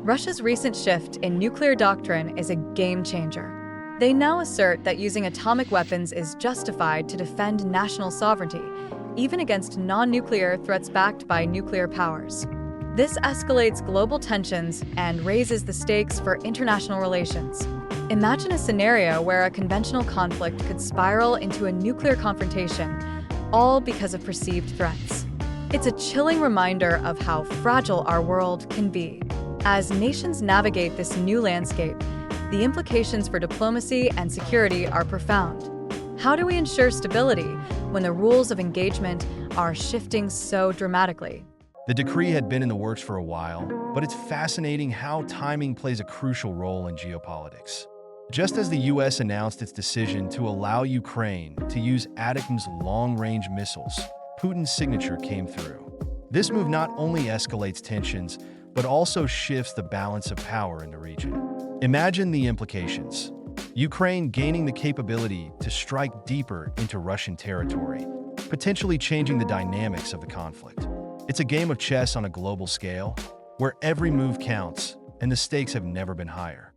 Russia's recent shift in nuclear doctrine is a game changer. They now assert that using atomic weapons is justified to defend national sovereignty, even against non-nuclear threats backed by nuclear powers. This escalates global tensions and raises the stakes for international relations. Imagine a scenario where a conventional conflict could spiral into a nuclear confrontation, all because of perceived threats. It's a chilling reminder of how fragile our world can be. As nations navigate this new landscape, the implications for diplomacy and security are profound. How do we ensure stability when the rules of engagement are shifting so dramatically? The decree had been in the works for a while, but it's fascinating how timing plays a crucial role in geopolitics. Just as the US announced its decision to allow Ukraine to use ATACMS long-range missiles, Putin's signature came through. This move not only escalates tensions, but also shifts the balance of power in the region. Imagine the implications. Ukraine gaining the capability to strike deeper into Russian territory, potentially changing the dynamics of the conflict. It's a game of chess on a global scale, where every move counts, and the stakes have never been higher.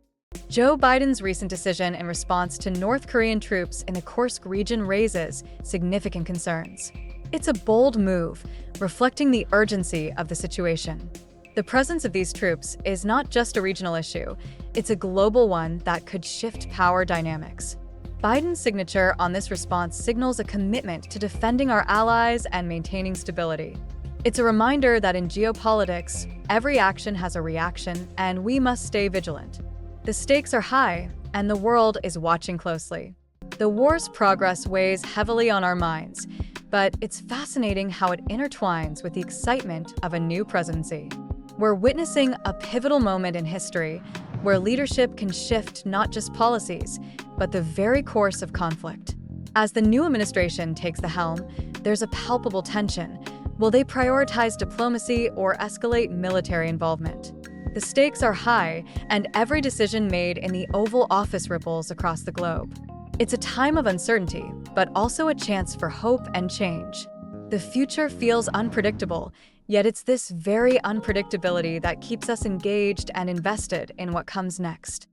Joe Biden's recent decision in response to North Korean troops in the Kursk region raises significant concerns. It's a bold move, reflecting the urgency of the situation. The presence of these troops is not just a regional issue, it's a global one that could shift power dynamics. Biden's signature on this response signals a commitment to defending our allies and maintaining stability. It's a reminder that in geopolitics, every action has a reaction, and we must stay vigilant. The stakes are high, and the world is watching closely. The war's progress weighs heavily on our minds, but it's fascinating how it intertwines with the excitement of a new presidency. We're witnessing a pivotal moment in history where leadership can shift not just policies, but the very course of conflict. As the new administration takes the helm, there's a palpable tension. Will they prioritize diplomacy or escalate military involvement? The stakes are high, and every decision made in the Oval Office ripples across the globe. It's a time of uncertainty, but also a chance for hope and change. The future feels unpredictable, yet it's this very unpredictability that keeps us engaged and invested in what comes next.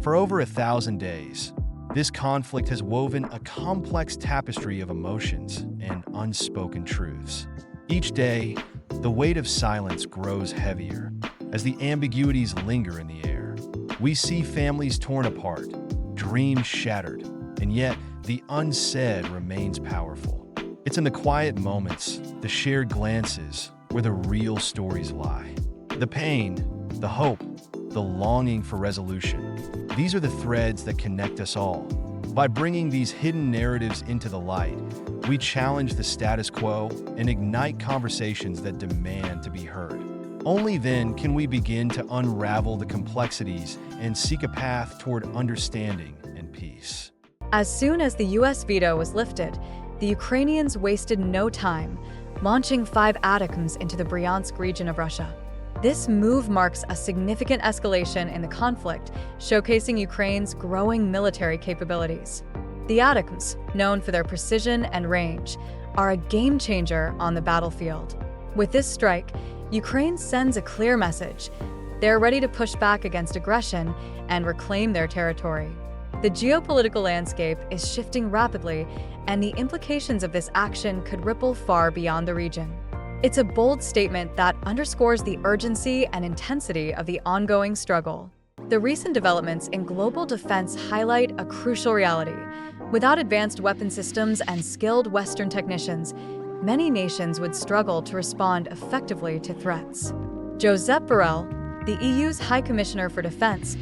For over 1,000 days, this conflict has woven a complex tapestry of emotions and unspoken truths. Each day, the weight of silence grows heavier as the ambiguities linger in the air. We see families torn apart, dreams shattered, and yet the unsaid remains powerful. It's in the quiet moments, the shared glances, where the real stories lie. The pain, the hope, the longing for resolution. These are the threads that connect us all. By bringing these hidden narratives into the light, we challenge the status quo and ignite conversations that demand to be heard. Only then can we begin to unravel the complexities and seek a path toward understanding and peace. As soon as the US veto was lifted, the Ukrainians wasted no time, launching 5 ATACMS into the Bryansk region of Russia. This move marks a significant escalation in the conflict, showcasing Ukraine's growing military capabilities. The ATACMS, known for their precision and range, are a game changer on the battlefield. With this strike, Ukraine sends a clear message. They're ready to push back against aggression and reclaim their territory. The geopolitical landscape is shifting rapidly, and the implications of this action could ripple far beyond the region. It's a bold statement that underscores the urgency and intensity of the ongoing struggle. The recent developments in global defense highlight a crucial reality. Without advanced weapon systems and skilled Western technicians, many nations would struggle to respond effectively to threats. Josep Borrell, the EU's High Commissioner for Defense,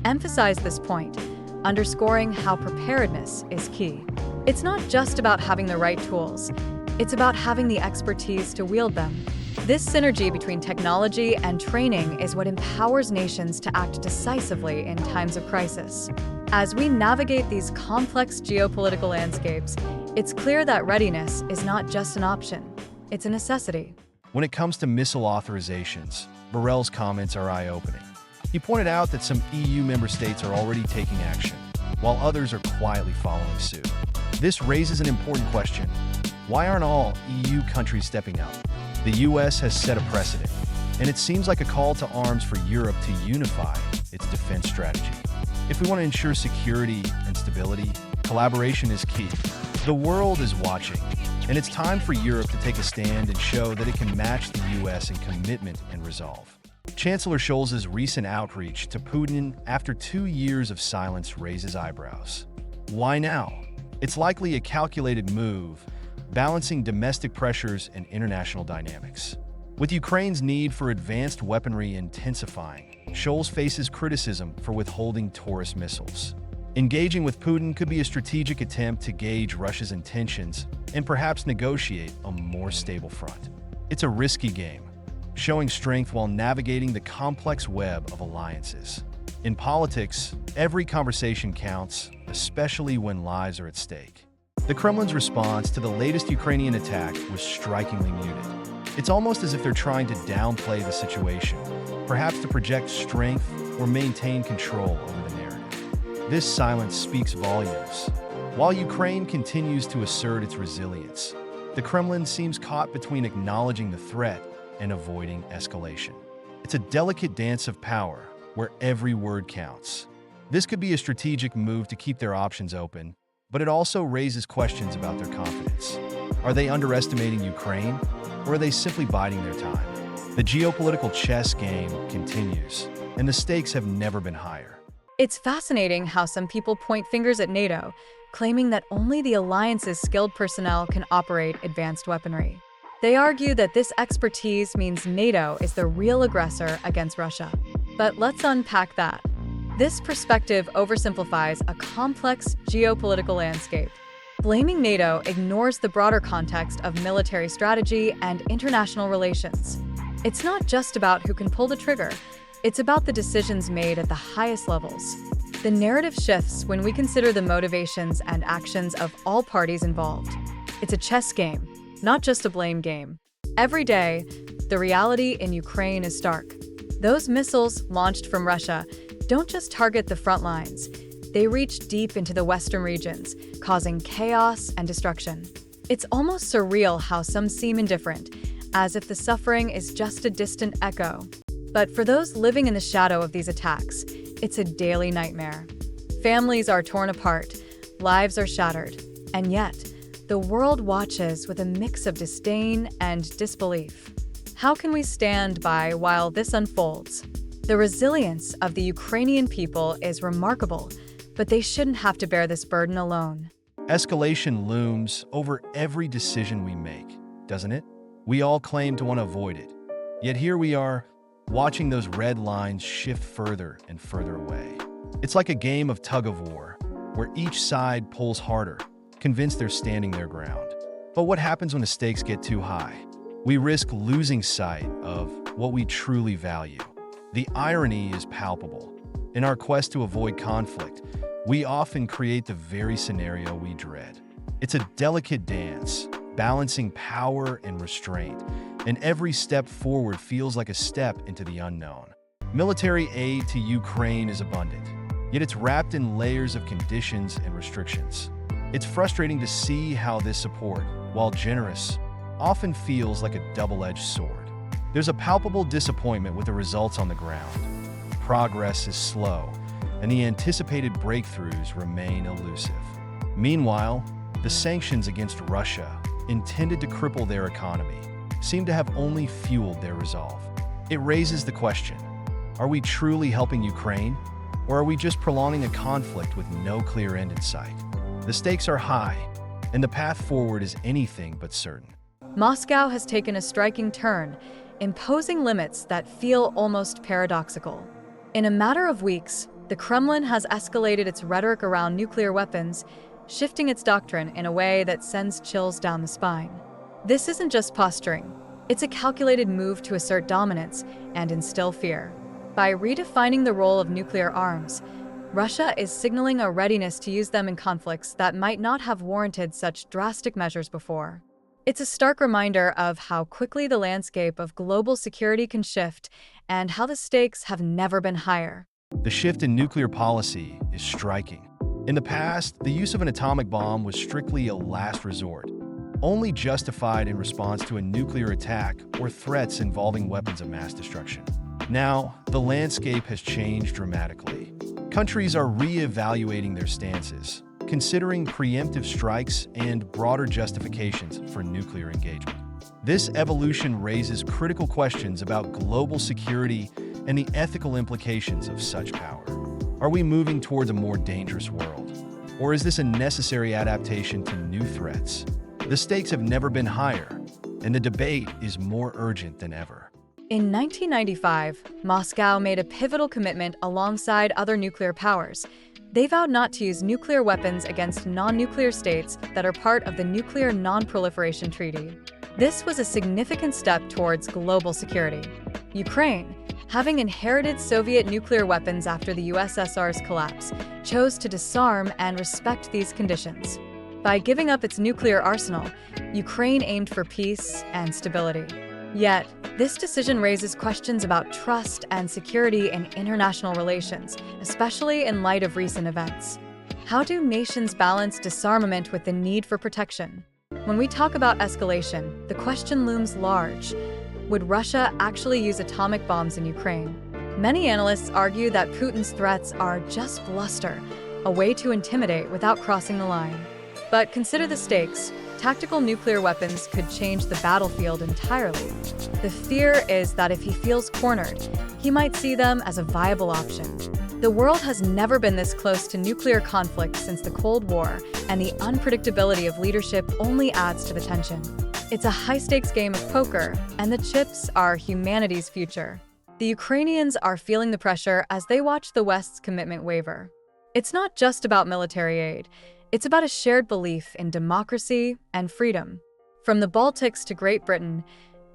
emphasized this point, underscoring how preparedness is key. It's not just about having the right tools, it's about having the expertise to wield them. This synergy between technology and training is what empowers nations to act decisively in times of crisis. As we navigate these complex geopolitical landscapes, it's clear that readiness is not just an option, it's a necessity. When it comes to missile authorizations, Borrell's comments are eye-opening. He pointed out that some EU member states are already taking action, while others are quietly following suit. This raises an important question. Why aren't all EU countries stepping up? The US has set a precedent. and it seems like a call to arms for Europe to unify its defense strategy. If we want to ensure security and stability, collaboration is key. The world is watching, and it's time for Europe to take a stand and show that it can match the US in commitment and resolve. Chancellor Scholz's recent outreach to Putin after 2 years of silence raises eyebrows. Why now? It's likely a calculated move, balancing domestic pressures and international dynamics. With Ukraine's need for advanced weaponry intensifying, Scholz faces criticism for withholding Taurus missiles. Engaging with Putin could be a strategic attempt to gauge Russia's intentions and perhaps negotiate a more stable front. It's a risky game, showing strength while navigating the complex web of alliances. In politics, every conversation counts, especially when lives are at stake. The Kremlin's response to the latest Ukrainian attack was strikingly muted. It's almost as if they're trying to downplay the situation, perhaps to project strength or maintain control over the narrative. This silence speaks volumes. While Ukraine continues to assert its resilience, the Kremlin seems caught between acknowledging the threat and avoiding escalation. It's a delicate dance of power where every word counts. This could be a strategic move to keep their options open, but it also raises questions about their confidence. Are they underestimating Ukraine, or are they simply biding their time? The geopolitical chess game continues, and the stakes have never been higher. It's fascinating how some people point fingers at NATO, claiming that only the alliance's skilled personnel can operate advanced weaponry. They argue that this expertise means NATO is the real aggressor against Russia. But let's unpack that. This perspective oversimplifies a complex geopolitical landscape. Blaming NATO ignores the broader context of military strategy and international relations. It's not just about who can pull the trigger, it's about the decisions made at the highest levels. The narrative shifts when we consider the motivations and actions of all parties involved. It's a chess game, not just a blame game. Every day, the reality in Ukraine is stark. Those missiles launched from Russia don't just target the front lines. They reach deep into the western regions, causing chaos and destruction. It's almost surreal how some seem indifferent, as if the suffering is just a distant echo. But for those living in the shadow of these attacks, it's a daily nightmare. Families are torn apart, lives are shattered, and yet, the world watches with a mix of disdain and disbelief. How can we stand by while this unfolds? The resilience of the Ukrainian people is remarkable, but they shouldn't have to bear this burden alone. Escalation looms over every decision we make, doesn't it? We all claim to want to avoid it. Yet here we are, watching those red lines shift further and further away. It's like a game of tug-of-war, where each side pulls harder, convinced they're standing their ground. But what happens when the stakes get too high? We risk losing sight of what we truly value. The irony is palpable. In our quest to avoid conflict, we often create the very scenario we dread. It's a delicate dance, balancing power and restraint, and every step forward feels like a step into the unknown. Military aid to Ukraine is abundant, yet it's wrapped in layers of conditions and restrictions. It's frustrating to see how this support, while generous, often feels like a double-edged sword. There's a palpable disappointment with the results on the ground. Progress is slow, and the anticipated breakthroughs remain elusive. Meanwhile, the sanctions against Russia, intended to cripple their economy, seem to have only fueled their resolve. It raises the question, are we truly helping Ukraine, or are we just prolonging a conflict with no clear end in sight? The stakes are high, and the path forward is anything but certain. Moscow has taken a striking turn, imposing limits that feel almost paradoxical. In a matter of weeks, the Kremlin has escalated its rhetoric around nuclear weapons, shifting its doctrine in a way that sends chills down the spine. This isn't just posturing. It's a calculated move to assert dominance and instill fear. By redefining the role of nuclear arms, Russia is signaling a readiness to use them in conflicts that might not have warranted such drastic measures before. It's a stark reminder of how quickly the landscape of global security can shift and how the stakes have never been higher. The shift in nuclear policy is striking. In the past, the use of an atomic bomb was strictly a last resort. only justified in response to a nuclear attack or threats involving weapons of mass destruction. Now, the landscape has changed dramatically. Countries are re-evaluating their stances, considering preemptive strikes and broader justifications for nuclear engagement. This evolution raises critical questions about global security and the ethical implications of such power. Are we moving towards a more dangerous world? Or is this a necessary adaptation to new threats? The stakes have never been higher, and the debate is more urgent than ever. In 1995, Moscow made a pivotal commitment alongside other nuclear powers. They vowed not to use nuclear weapons against non-nuclear states that are part of the Nuclear Non-Proliferation Treaty. This was a significant step towards global security. Ukraine, having inherited Soviet nuclear weapons after the USSR's collapse, chose to disarm and respect these conditions. By giving up its nuclear arsenal, Ukraine aimed for peace and stability. Yet, this decision raises questions about trust and security in international relations, especially in light of recent events. How do nations balance disarmament with the need for protection? When we talk about escalation, the question looms large. Would Russia actually use atomic bombs in Ukraine? Many analysts argue that Putin's threats are just bluster, a way to intimidate without crossing the line. But consider the stakes. Tactical nuclear weapons could change the battlefield entirely. The fear is that if he feels cornered, he might see them as a viable option. The world has never been this close to nuclear conflict since the Cold War, and the unpredictability of leadership only adds to the tension. It's a high-stakes game of poker, and the chips are humanity's future. The Ukrainians are feeling the pressure as they watch the West's commitment waver. It's not just about military aid. It's about a shared belief in democracy and freedom. From the Baltics to Great Britain,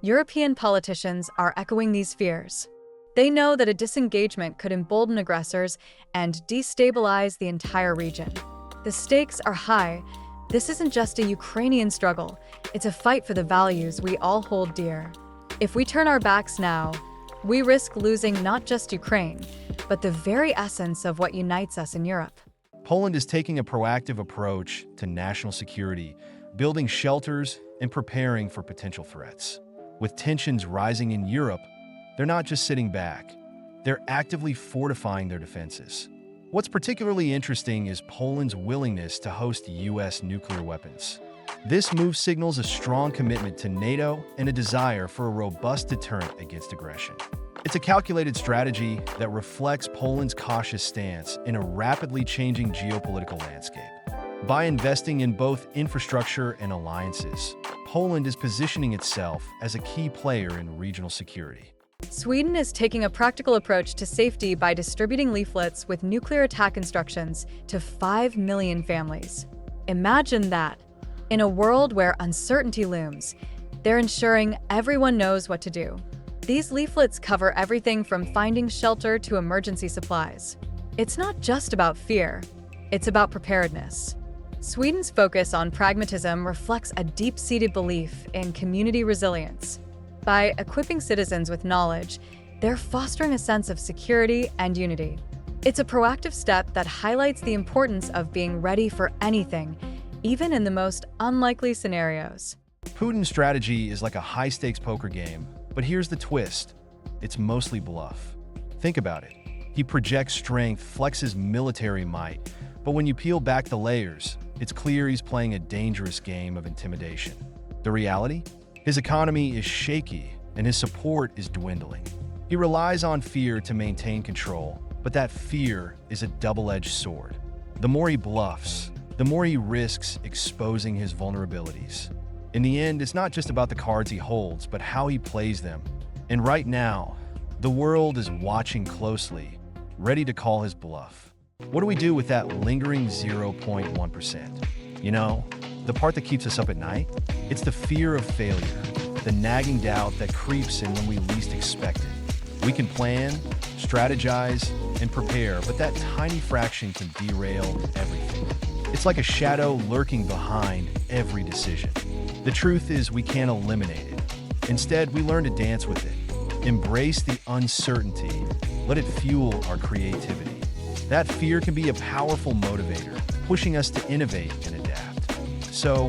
European politicians are echoing these fears. They know that a disengagement could embolden aggressors and destabilize the entire region. The stakes are high. This isn't just a Ukrainian struggle. It's a fight for the values we all hold dear. If we turn our backs now, we risk losing not just Ukraine, but the very essence of what unites us in Europe. Poland is taking a proactive approach to national security, building shelters and preparing for potential threats. With tensions rising in Europe, they're not just sitting back, they're actively fortifying their defenses. What's particularly interesting is Poland's willingness to host U.S. nuclear weapons. This move signals a strong commitment to NATO and a desire for a robust deterrent against aggression. It's a calculated strategy that reflects Poland's cautious stance in a rapidly changing geopolitical landscape. By investing in both infrastructure and alliances, Poland is positioning itself as a key player in regional security. Sweden is taking a practical approach to safety by distributing leaflets with nuclear attack instructions to 5 million families. Imagine that. In a world where uncertainty looms, they're ensuring everyone knows what to do. These leaflets cover everything from finding shelter to emergency supplies. It's not just about fear, it's about preparedness. Sweden's focus on pragmatism reflects a deep-seated belief in community resilience. By equipping citizens with knowledge, they're fostering a sense of security and unity. It's a proactive step that highlights the importance of being ready for anything, even in the most unlikely scenarios. Putin's strategy is like a high-stakes poker game, but here's the twist. It's mostly bluff. Think about it. He projects strength, flexes military might, but when you peel back the layers, it's clear he's playing a dangerous game of intimidation. The reality? His economy is shaky, and his support is dwindling. He relies on fear to maintain control, but that fear is a double-edged sword. The more he bluffs, the more he risks exposing his vulnerabilities. In the end, it's not just about the cards he holds, but how he plays them. And right now, the world is watching closely, ready to call his bluff. What do we do with that lingering 0.1%? You know, the part that keeps us up at night? It's the fear of failure, the nagging doubt that creeps in when we least expect it. We can plan, strategize, and prepare, but that tiny fraction can derail everything. It's like a shadow lurking behind every decision. The truth is we can't eliminate it. Instead, we learn to dance with it. Embrace the uncertainty. Let it fuel our creativity. That fear can be a powerful motivator, pushing us to innovate and adapt. So,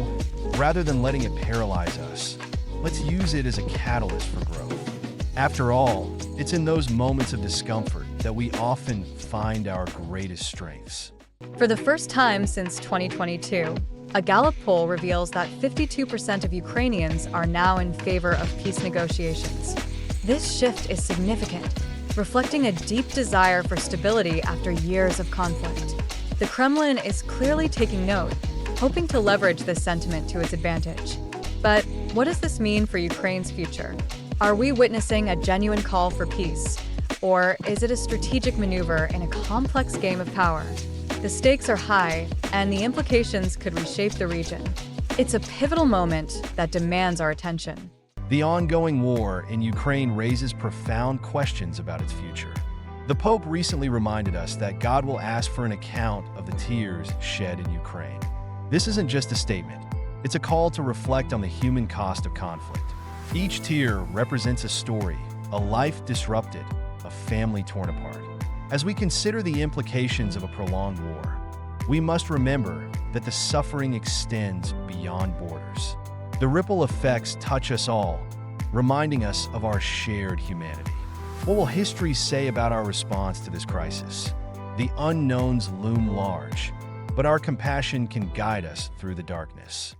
Rather than letting it paralyze us, let's use it as a catalyst for growth. After all, it's in those moments of discomfort that we often find our greatest strengths. For the first time since 2022, a Gallup poll reveals that 52% of Ukrainians are now in favor of peace negotiations. This shift is significant, reflecting a deep desire for stability after years of conflict. The Kremlin is clearly taking note, hoping to leverage this sentiment to its advantage. But what does this mean for Ukraine's future? Are we witnessing a genuine call for peace? Or is it a strategic maneuver in a complex game of power? The stakes are high, and the implications could reshape the region. It's a pivotal moment that demands our attention. The ongoing war in Ukraine raises profound questions about its future. The Pope recently reminded us that God will ask for an account of the tears shed in Ukraine. This isn't just a statement. It's a call to reflect on the human cost of conflict. Each tear represents a story, a life disrupted, a family torn apart. As we consider the implications of a prolonged war, we must remember that the suffering extends beyond borders. The ripple effects touch us all, reminding us of our shared humanity. What will history say about our response to this crisis? The unknowns loom large, but our compassion can guide us through the darkness.